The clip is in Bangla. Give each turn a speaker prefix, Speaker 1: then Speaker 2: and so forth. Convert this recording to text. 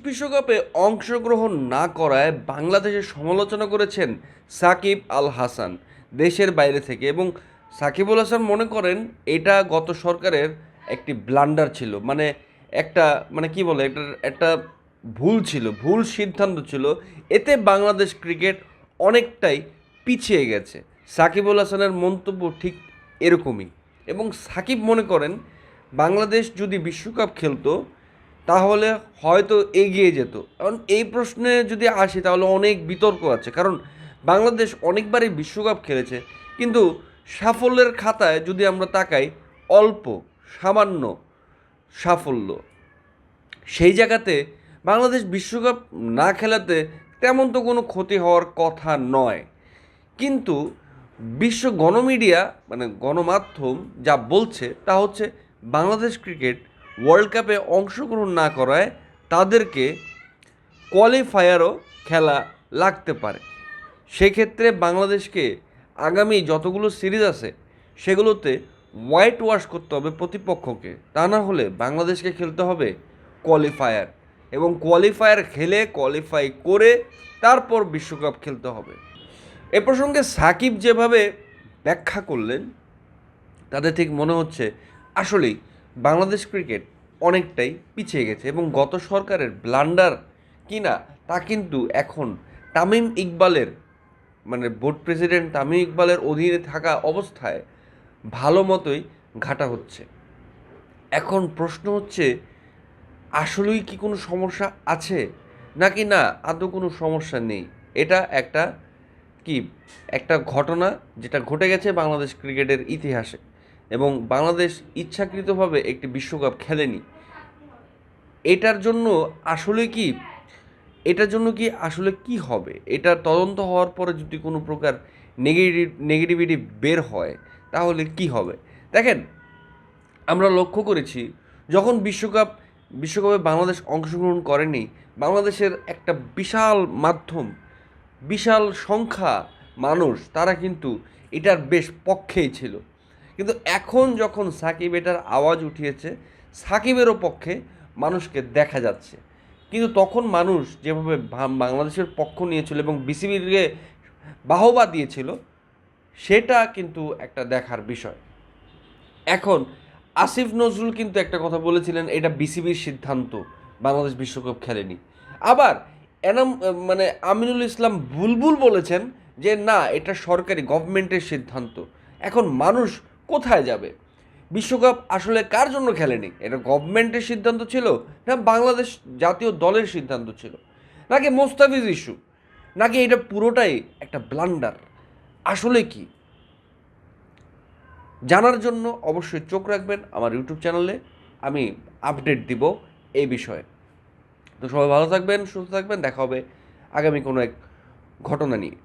Speaker 1: বিশ্বকাপে অংশগ্রহণ না করায় বাংলাদেশের সমালোচনা করেছেন সাকিব আল হাসান দেশের বাইরে থেকে। এবং সাকিবুল হাসান মনে করেন এটা গত সরকারের একটি ব্লান্ডার ছিল, মানে একটা মানে কি বলে, এটা একটা ভুল ছিল, ভুল সিদ্ধান্ত ছিল। এতে বাংলাদেশ ক্রিকেট অনেকটাই পিছিয়ে গেছে। সাকিবুল হাসানের মন্তব্য ঠিক এরকমই। এবং সাকিব মনে করেন বাংলাদেশ যদি বিশ্বকাপ খেলতো তাহলে হয়তো এগিয়ে যেত। কারণ এই প্রশ্নে যদি আসি তাহলে অনেক বিতর্ক আছে, কারণ বাংলাদেশ অনেকবারই বিশ্বকাপ খেলেছে, কিন্তু সাফল্যের খাতায় যদি আমরা তাকাই, অল্প সামান্য সাফল্য। সেই জায়গাতে বাংলাদেশ বিশ্বকাপ না খেলাতে তেমন তো কোনো ক্ষতি হওয়ার কথা নয়। কিন্তু বিশ্ব গণমিডিয়া মানে গণমাধ্যম যা বলছে তা হচ্ছে বাংলাদেশ ক্রিকেট ওয়ার্ল্ড কাপে অংশগ্রহণ না করায় তাদেরকে কোয়ালিফায়ারও খেলা লাগতে পারে। সেক্ষেত্রে বাংলাদেশকে আগামী যতগুলো সিরিজ আছে সেগুলোতে হোয়াইট ওয়াশ করতে হবে প্রতিপক্ষকে, তা না হলে বাংলাদেশকে খেলতে হবে কোয়ালিফায়ার, এবং কোয়ালিফায়ার খেলে কোয়ালিফাই করে তারপর বিশ্বকাপ খেলতে হবে। এ প্রসঙ্গে সাকিব যেভাবে ব্যাখ্যা করলেন তাতে ঠিক মনে হচ্ছে আসলেই বাংলাদেশ ক্রিকেট অনেকটাই পিছিয়ে গেছে, এবং গত সরকারের ব্লান্ডার কিনা তা কিন্তু এখন তামিম ইকবালের মানে বোর্ড প্রেসিডেন্ট তামিম ইকবালের অধীনে থাকা অবস্থায় ভালো মতোই ঘাটা হচ্ছে। এখন প্রশ্ন হচ্ছে আসলেই কি কোনো সমস্যা আছে নাকি না আদৌ কোনো সমস্যা নেই। এটা একটা কি একটা ঘটনা যেটা ঘটে গেছে বাংলাদেশ ক্রিকেটের ইতিহাসে, এবং বাংলাদেশ ইচ্ছাকৃতভাবে একটি বিশ্বকাপ খেলেনি। এটার জন্য আসলে কি এটার জন্য কি আসলে কি হবে, এটা তদন্ত হওয়ার পরে যদি কোনো প্রকার নেগেটিভিটি বের হয় তাহলে কি হবে। দেখেন, আমরা লক্ষ্য করেছি যখন বিশ্বকাপে বাংলাদেশ অংশগ্রহণ করেনি, বাংলাদেশের একটা বিশাল মাধ্যম, বিশাল সংখ্যা মানুষ তারা কিন্তু এটার বেশ পক্ষেই ছিল। কিন্তু এখন যখন সাকিব এটার আওয়াজ উঠিয়েছে, সাকিবেরও পক্ষে মানুষকে দেখা যাচ্ছে। কিন্তু তখন মানুষ যেভাবে বাংলাদেশের পক্ষ নিয়েছিল এবং বিসিবিকে বাহবা দিয়েছিল, সেটা কিন্তু একটা দেখার বিষয়। এখন আসিফ নজরুল কিন্তু একটা কথা বলেছিলেন, এটা বিসিবির সিদ্ধান্ত, বাংলাদেশ বিশ্বকাপ খেলেনি। আবার এনাম মানে আমিনুল ইসলাম বুলবুল বলেছেন যে না, এটা সরকারি গভর্নমেন্টের সিদ্ধান্ত। এখন মানুষ কোথায় যাবে? বিশ্বকাপ আসলে কার জন্য খেলেনি? এটা গভর্নমেন্টের সিদ্ধান্ত ছিল, না বাংলাদেশ জাতীয় দলের সিদ্ধান্ত ছিল, নাকি মোস্তাফিজ ইস্যু, নাকি এটা পুরোটাই একটা ব্লান্ডার? আসলে কি জানার জন্য অবশ্যই চোখ রাখবেন আমার ইউটিউব চ্যানেলে, আমি আপডেট দিব এই বিষয়ে। তো সবাই ভালো থাকবেন, সুস্থ থাকবেন, দেখা হবে আগামী কোনো এক ঘটনা নিয়ে।